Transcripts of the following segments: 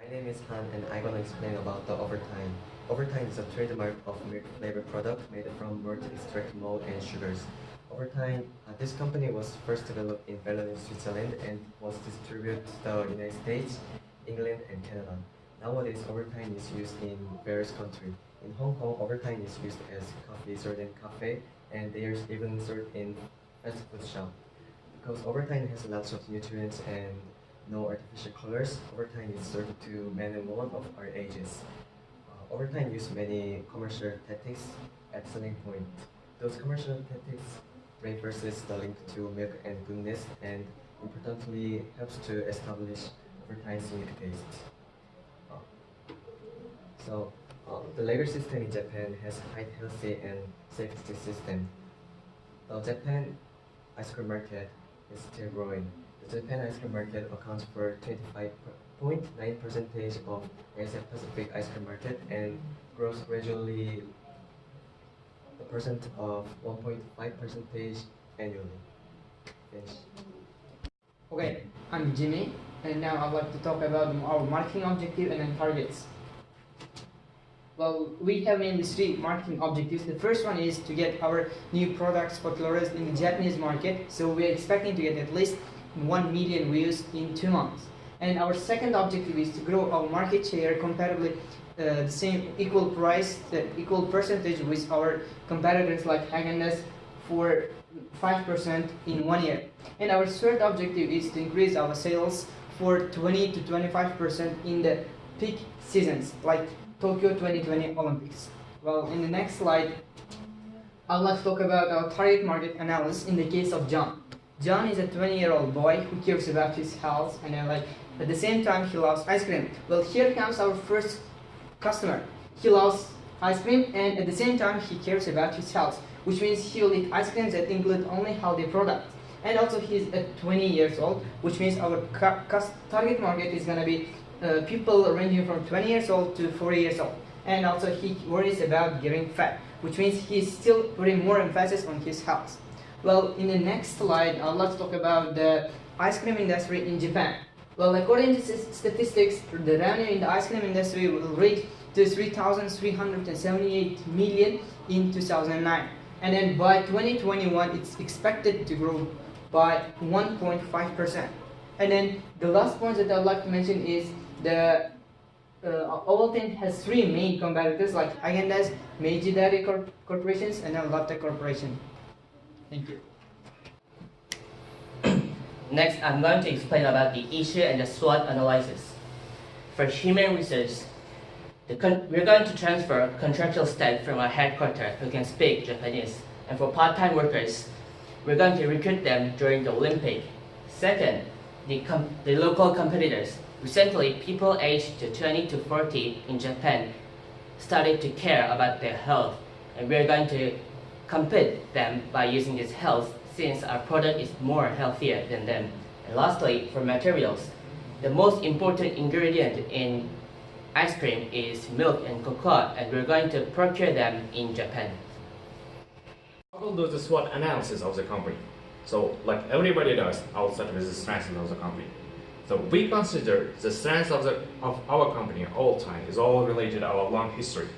My name is Han and I'm gonna explain about the Ovaltine. Ovaltine is a trademark of milk flavored product made from malt extract malt and sugars. Ovaltine, this company was first developed in Berlin, Switzerland and was distributed to the United States, England and Canada. Nowadays, Ovaltine is used in various countries. In Hong Kong, Ovaltine is used as coffee served in cafe and they are even served in fast food shop. Because Ovaltine has lots of nutrients and no artificial colors, Ovaltine is served to men and women of our ages. Ovaltine use many commercial tactics at selling point. Those commercial tactics reinforces the link to milk and goodness and importantly helps to establish Ovaltine's unique taste. The labor system in Japan has high healthy and safety system. The Japan ice cream market is still growing. The Japan ice cream market accounts for 25.9% of Asia Pacific ice cream market and grows gradually the percent of 1.5% annually. Finish. Okay, I'm Jimmy, and now I'd like to talk about our marketing objective and then targets. Well, we have mainly three marketing objectives. The first one is to get our new products popularized in the Japanese market. So we're expecting to get at least 1 million views in 2 months. And our second objective is to grow our market share comparably the same equal price, the equal percentage with our competitors like Häagen-Dazs for 5% in 1 year. And our third objective is to increase our sales for 20 to 25% in the peak seasons like Tokyo 2020 Olympics. Well, in the next slide, I'd like to talk about our target market analysis in the case of John. John is a 20-year-old boy who cares about his health and at the same time he loves ice cream. Well, here comes our first customer. He loves ice cream and at the same time he cares about his health, which means he'll eat ice creams that include only healthy products. And also he's at 20 years old, which means our target market is going to be people ranging from 20 years old to 40 years old. And also he worries about getting fat, which means he's still putting more emphasis on his health. Well, in the next slide, let's talk about the ice cream industry in Japan. Well, according to statistics, the revenue in the ice cream industry will reach to 3,378 million in 2009. And then by 2021, it's expected to grow by 1.5%. And then the last point that I'd like to mention is the Ovaltine has 3 main competitors like Häagen-Dazs, Meiji Dairy Corporations, and then Lotte Corporation. Thank you. Next, I'm going to explain about the issue and the SWOT analysis. For human research, we're going to transfer contractual staff from our headquarters who can speak Japanese. And for part-time workers, we're going to recruit them during the Olympic. Second, the local competitors. Recently, people aged 20 to 40 in Japan started to care about their health, and we're going to compete them by using this health since our product is more healthier than them. And lastly, for materials, the most important ingredient in ice cream is milk and cocoa, and we're going to procure them in Japan. I will do the SWOT analysis of the company. So, like everybody does, I'll start with the strengths of the company. So we consider the strengths of our company Ovaltine is all related to our long history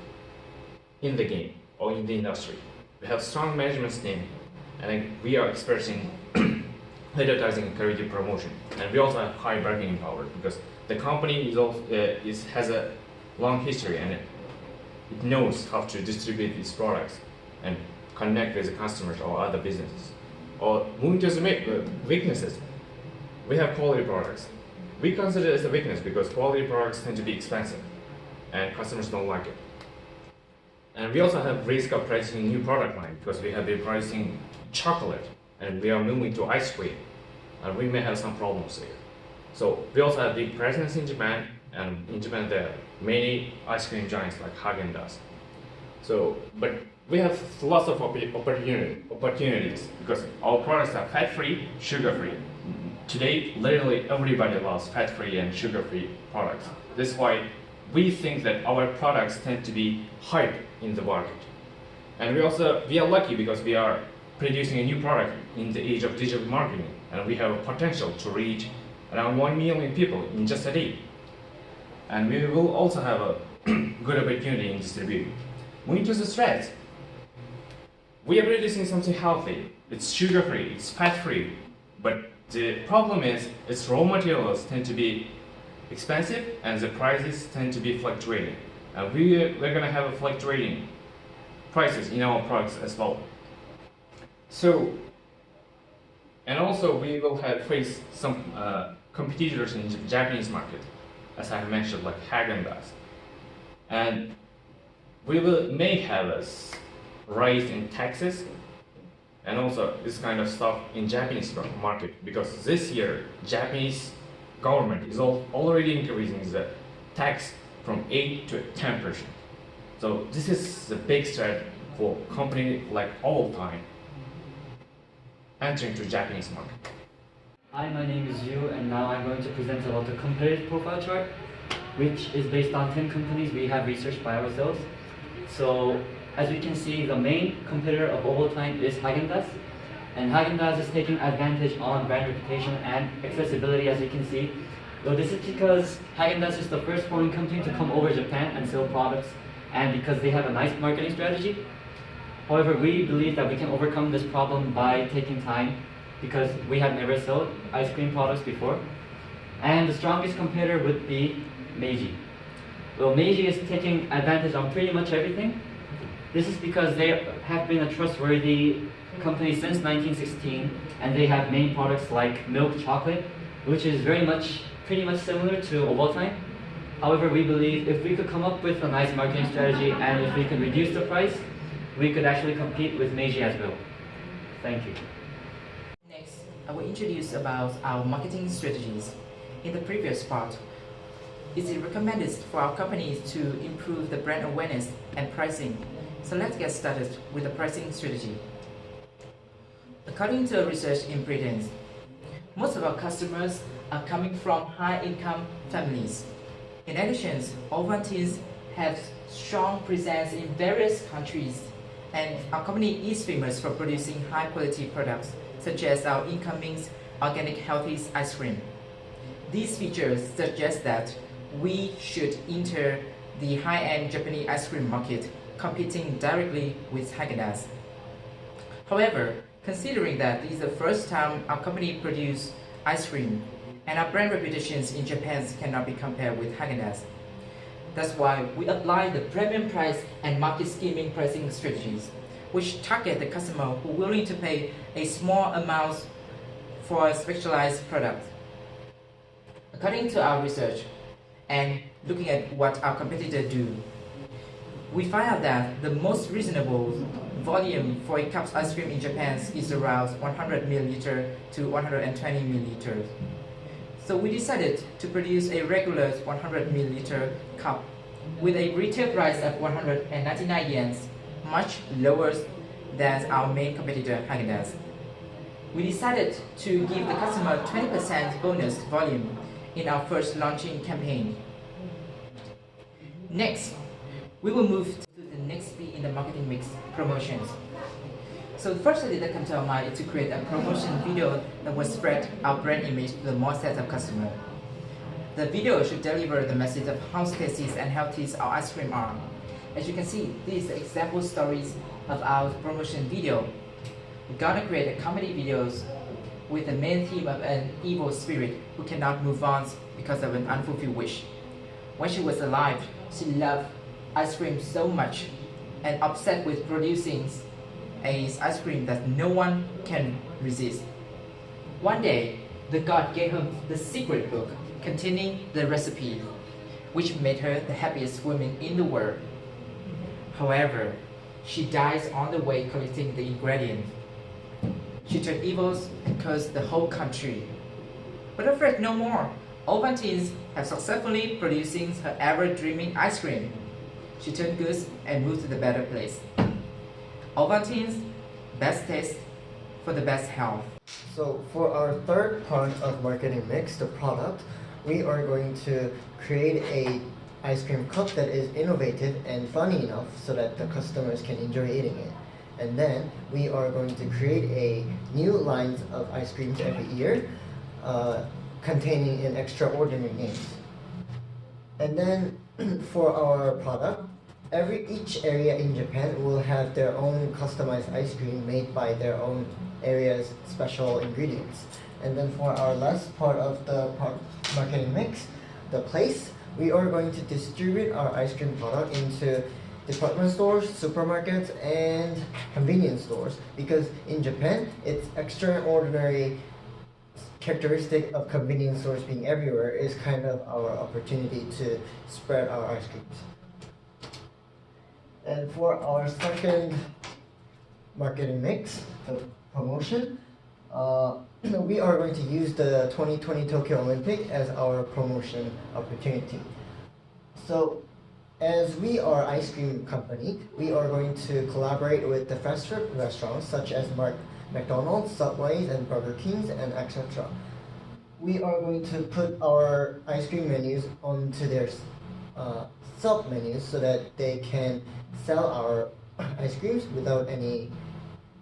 in the game or in the industry. We have strong management team, and we are expressing advertising and creative promotion. And we also have high bargaining power because the company has a long history and it knows how to distribute its products and connect with the customers or other businesses. Or moving to the weaknesses, we have quality products. We consider it as a weakness because quality products tend to be expensive and customers don't like it. And we also have risk of pricing new product line because we have been pricing chocolate and we are moving to ice cream and we may have some problems there. So we also have big presence in Japan, and in Japan there are many ice cream giants like Häagen-Dazs. But we have lots of opportunities because our products are fat-free, sugar-free. Today, literally everybody loves fat-free and sugar-free products. That's why we think that our products tend to be hype in the market. And we are lucky because we are producing a new product in the age of digital marketing, and we have a potential to reach around 1 million people in just a day. and we will also have a good opportunity in distributing. Moving to the threads, we are producing something healthy. It's sugar-free, it's fat-free, but the problem is its raw materials tend to be expensive and the prices tend to be fluctuating. And we're going to have a fluctuating prices in our products as well. So, and also we will face some competitors in the Japanese market, as I mentioned, like Häagen-Dazs. And we may have a rise in taxes and also this kind of stuff in Japanese market, because this year Japanese government is already increasing the tax from 8 to 10%. So this is the big threat for company like Ovaltine entering to Japanese market. Hi, my name is Yu, and now I'm going to present about the competitive profile chart, which is based on 10 companies we have researched by ourselves. So, as we can see, the main competitor of Ovaltine is Häagen-Dazs, and Häagen-Dazs is taking advantage on brand reputation and accessibility, as you can see. Though this is because Häagen-Dazs is the first foreign company to come over Japan and sell products, and because they have a nice marketing strategy. However, we believe that we can overcome this problem by taking time, because we have never sold ice cream products before. And the strongest competitor would be Meiji. Well, Meiji is taking advantage on pretty much everything. This is because they have been a trustworthy company since 1916, and they have main products like milk chocolate, which is pretty much similar to Ovaltine. However, we believe if we could come up with a nice marketing strategy and if we could reduce the price, we could actually compete with Meiji as well. Thank you. Next, I will introduce about our marketing strategies. In the previous part, it is recommended for our companies to improve the brand awareness and pricing. So let's get started with the pricing strategy. According to research in Britain, most of our customers are coming from high-income families. In addition, Ovaltine has strong presence in various countries, and our company is famous for producing high-quality products, such as our incoming organic healthy ice cream. These features suggest that we should enter the high-end Japanese ice cream market, competing directly with Häagen-Dazs. However, considering that this is the first time our company produces ice cream, and our brand reputations in Japan cannot be compared with Häagen-Dazs. That's why we apply the premium price and market scheming pricing strategies, which target the customer who are willing to pay a small amount for a specialized product. According to our research and looking at what our competitors do, we find out that the most reasonable volume for a cup of ice cream in Japan is around 100 milliliters to 120 milliliters. So we decided to produce a regular 100 milliliter cup with a retail price of 199 yen, much lower than our main competitor Häagen-Dazs. We decided to give the customer 20% bonus volume in our first launching campaign. Next, we will move to the next P in the marketing mix, promotions. So the first idea that comes to our mind is to create a promotion video that will spread our brand image to the more set of customers. The video should deliver the message of how tasty and healthy our ice cream are. As you can see, these are example stories of our promotion video. We're gonna create a comedy videos with the main theme of an evil spirit who cannot move on because of an unfulfilled wish. When she was alive, she loved ice cream so much and upset with producing an ice cream that no one can resist. One day, the god gave her the secret book containing the recipe, which made her the happiest woman in the world. However, she dies on the way collecting the ingredients. She turned evil and cursed the whole country. But afraid no more, Ovaltine have successfully producing her ever-dreaming ice cream. She turned good and moved to the better place. Ovaltine's best taste for the best health. So for our third part of marketing mix, the product, we are going to create a ice cream cup that is innovative and funny enough so that the customers can enjoy eating it. And then we are going to create a new lines of ice creams every year containing an extraordinary names. And then for our product, each area in Japan will have their own customized ice cream made by their own area's special ingredients. And then for our last part of the marketing mix, the place, we are going to distribute our ice cream product into department stores, supermarkets, and convenience stores, because in Japan, it's extraordinary characteristic of convenience stores being everywhere is kind of our opportunity to spread our ice creams. And for our second marketing mix, the promotion, we are going to use the 2020 Tokyo Olympic as our promotion opportunity. So, as we are an ice cream company, we are going to collaborate with the fast food restaurants such as McDonald's, Subways, and Burger Kings, and etc. We are going to put our ice cream menus onto their sub menus so that they can sell our ice creams without any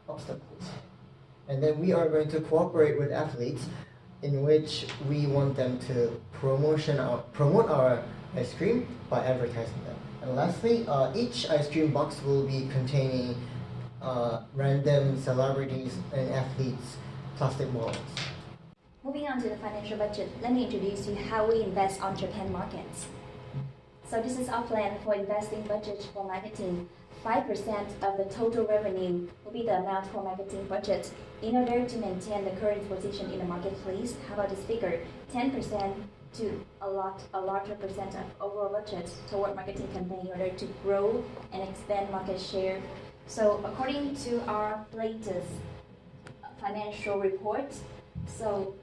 obstacles. And then we are going to cooperate with athletes in which we want them to promote our ice cream by advertising them. And lastly, each ice cream box will be containing random celebrities and athletes' plastic models. Moving on to the financial budget, let me introduce you how we invest on Japan markets. So this is our plan for investing budget for marketing. 5% of the total revenue will be the amount for marketing budget. In order to maintain the current position in the marketplace, how about this figure? 10% to a larger percent of overall budget toward marketing campaign in order to grow and expand market share. So according to our latest financial report, so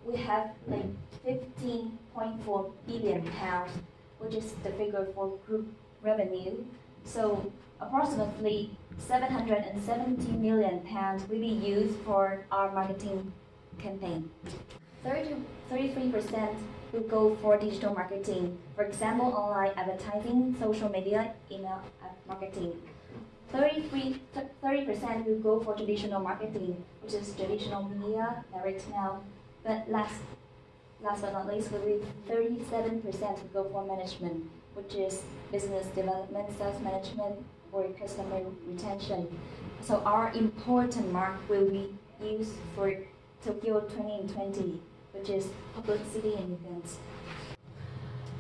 we have like 15.4 billion pounds, which is the figure for group revenue. So approximately 770 million pounds will be used for our marketing campaign. 33% will go for digital marketing. For example, online advertising, social media, email marketing. 30% will go for traditional marketing, which is traditional media, direct mail. But last but not least, will be 37% will go for management, which is business development, sales management, or customer retention. So our important mark will be used for Tokyo 2020, which is publicity and events.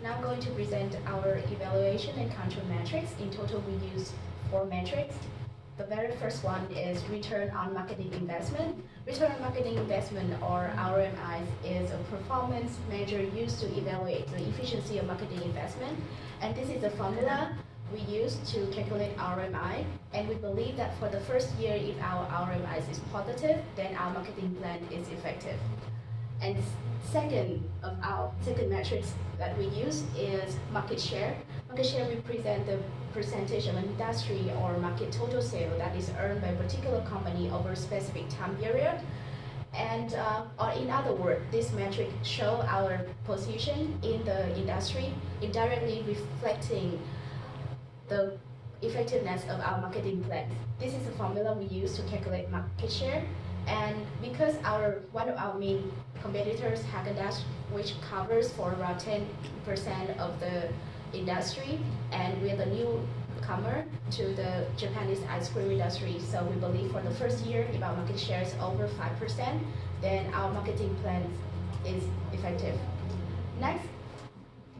Now I'm going to present our evaluation and control metrics. In total, we use 4 metrics. The very first one is return on marketing investment. Return on marketing investment, or RMI, is a performance measure used to evaluate the efficiency of marketing investment. And this is the formula we use to calculate RMI. And we believe that for the first year, if our RMI is positive, then our marketing plan is effective. And second metrics that we use is market share. Market share represents the percentage of an industry or market total sale that is earned by a particular company over a specific time period. And or in other words, this metric shows our position in the industry, indirectly reflecting the effectiveness of our marketing plan. This is the formula we use to calculate market share. And because one of our main competitors, Haagen-Dazs, which covers for around 10% of the industry, and we're the newcomer to the Japanese ice cream industry, so we believe for the first year, if our market share is over 5%, then our marketing plan is effective. Next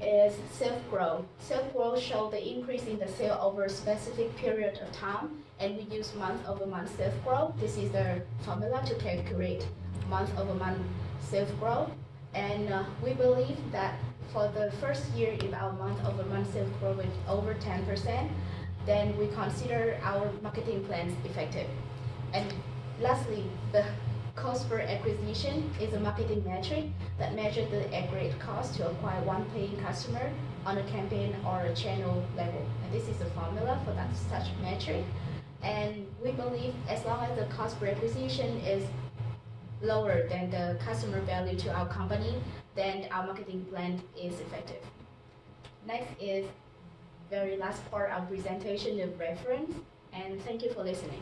is self-growth. Self-growth shows the increase in the sale over a specific period of time, and we use month-over-month self-growth. This is the formula to calculate month-over-month self-growth. And we believe that for the first year, if our month-over-month self-growth is over 10%, then we consider our marketing plans effective. And lastly, the cost per acquisition is a marketing metric that measures the aggregate cost to acquire one paying customer on a campaign or a channel level. And this is the formula for that such metric. And we believe as long as the cost per acquisition is lower than the customer value to our company, then our marketing plan is effective. Next is very last part of presentation, the reference, and thank you for listening.